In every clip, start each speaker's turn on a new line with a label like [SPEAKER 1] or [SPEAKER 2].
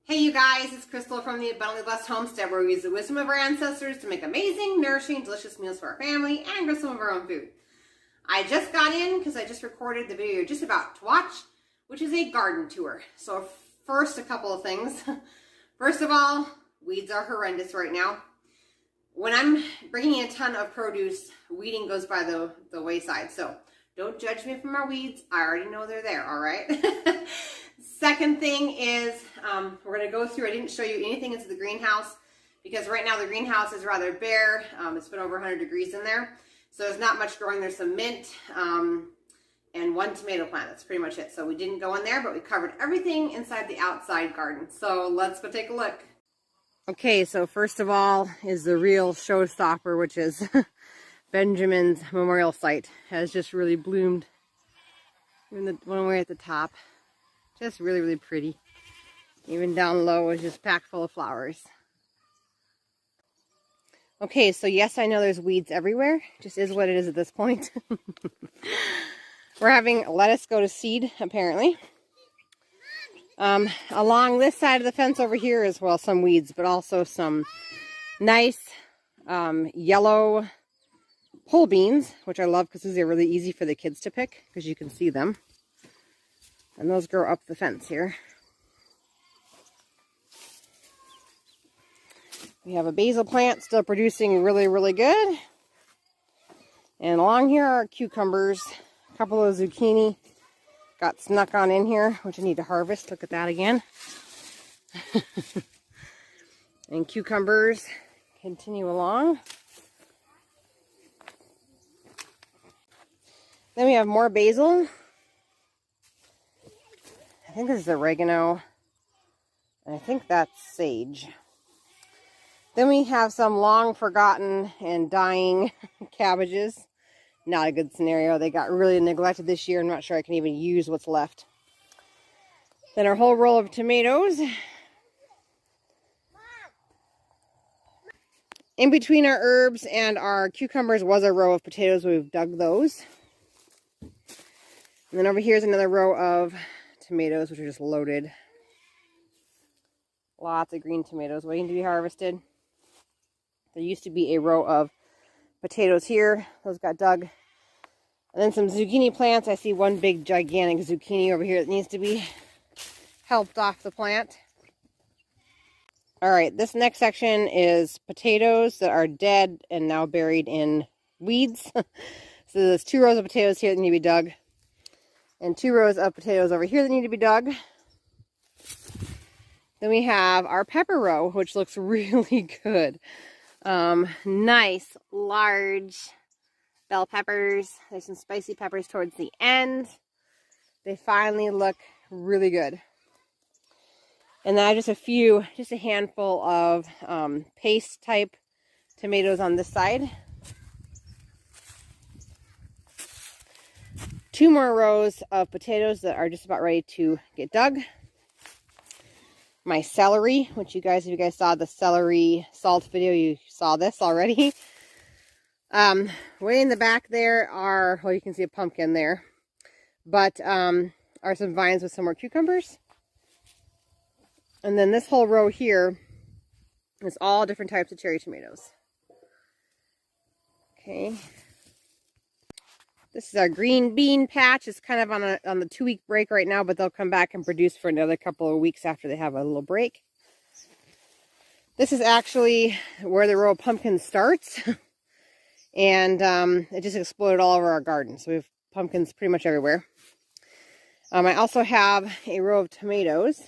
[SPEAKER 1] Hey you guys, it's Crystal from the Abundantly Blessed Homestead, where we use the wisdom of our ancestors to make amazing, nourishing, delicious meals for our family and grow some of our own food. I just got in because I just recorded the video you're just about to watch, which is a garden tour. So first, a couple of things. First of all, weeds are horrendous right now. When I'm bringing in a ton of produce, weeding goes by the wayside. So don't judge me for my weeds. I already know they're there, all right? Second thing is we're going to go through, I didn't show you anything into the greenhouse because right now the greenhouse is rather bare. It's been over 100 degrees in there. So there's not much growing. There's some mint and one tomato plant. That's pretty much it. So we didn't go in there, but we covered everything inside the outside garden. So let's go take a look. Okay, so first of all is the real showstopper, which is Benjamin's memorial site. Has just really bloomed in the one way at the top. Just really, really pretty. Even down low is just packed full of flowers. Okay, so yes, I know there's weeds everywhere. Just is what it is at this point. We're having lettuce go to seed, apparently. Along this side of the fence over here as well, some weeds, but also some nice yellow pole beans, which I love because these are really easy for the kids to pick because you can see them. And those grow up the fence here. We have a basil plant still producing really, really good. And along here are cucumbers. A couple of zucchini got snuck on in here, which I need to harvest. Look at that again. And cucumbers continue along. Then we have more basil. I think this is oregano, and I think that's sage. Then we have some long forgotten and dying cabbages. Not a good scenario. They got really neglected this year. I'm not sure I can even use what's left. Then our whole row of tomatoes. In between our herbs and our cucumbers was a row of potatoes. We've dug those. And then over here is another row of tomatoes, which are just loaded. Lots of green tomatoes waiting to be harvested. There used to be a row of potatoes here. Those got dug. And then some zucchini plants. I see one big gigantic zucchini over here that needs to be helped off the plant. Alright, this next section is potatoes that are dead and now buried in weeds. So there's 2 rows of potatoes here that need to be dug. And 2 rows of potatoes over here that need to be dug. Then we have our pepper row, which looks really good. Nice, large bell peppers. There's some spicy peppers towards the end. They finally look really good. And then I have just a handful of paste type tomatoes on this side. 2 more rows of potatoes that are just about ready to get dug. My celery, which if you guys saw the celery salt video, you saw this already. Way in the back there are, well, you can see a pumpkin there, but are some vines with some more cucumbers. And then this whole row here is all different types of cherry tomatoes. Okay. This is our green bean patch. It's kind of on the 2-week break right now, but they'll come back and produce for another couple of weeks after they have a little break. This is actually where the row of pumpkins starts. And it just exploded all over our garden. So we have pumpkins pretty much everywhere. I also have a row of tomatoes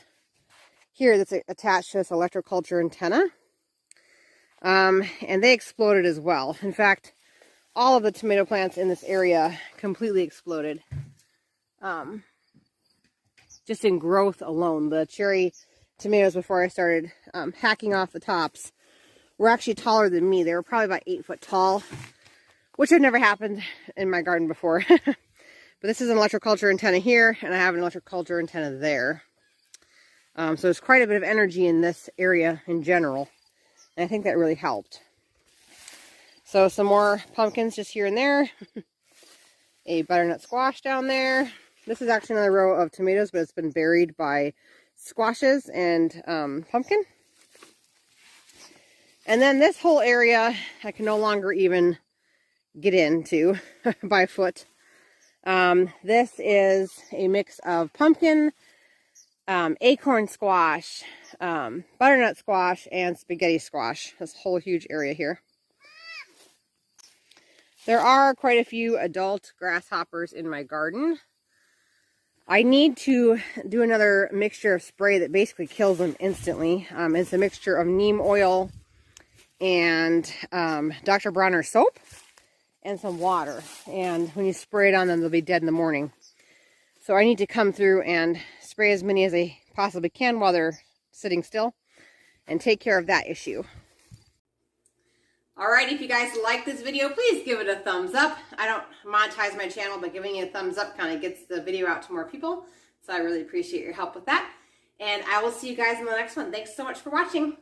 [SPEAKER 1] here that's attached to this electroculture antenna. And they exploded as well. In fact, all of the tomato plants in this area completely exploded. Just in growth alone. The cherry tomatoes, before I started hacking off the tops, were actually taller than me. They were probably about 8 foot tall, which had never happened in my garden before. But this is an electroculture antenna here, and I have an electroculture antenna there. So there's quite a bit of energy in this area in general, and I think that really helped. So some more pumpkins just here and there. A butternut squash down there. This is actually another row of tomatoes, but it's been buried by squashes and pumpkin. And then this whole area I can no longer even get into by foot. This is a mix of pumpkin, acorn squash, butternut squash, and spaghetti squash. This whole huge area here. There are quite a few adult grasshoppers in my garden. I need to do another mixture of spray that basically kills them instantly. It's a mixture of neem oil and Dr. Bronner soap and some water. And when you spray it on them, they'll be dead in the morning. So I need to come through and spray as many as I possibly can while they're sitting still and take care of that issue. Alright, if you guys like this video, please give it a thumbs up. I don't monetize my channel, but giving it a thumbs up kind of gets the video out to more people. So I really appreciate your help with that. And I will see you guys in the next one. Thanks so much for watching.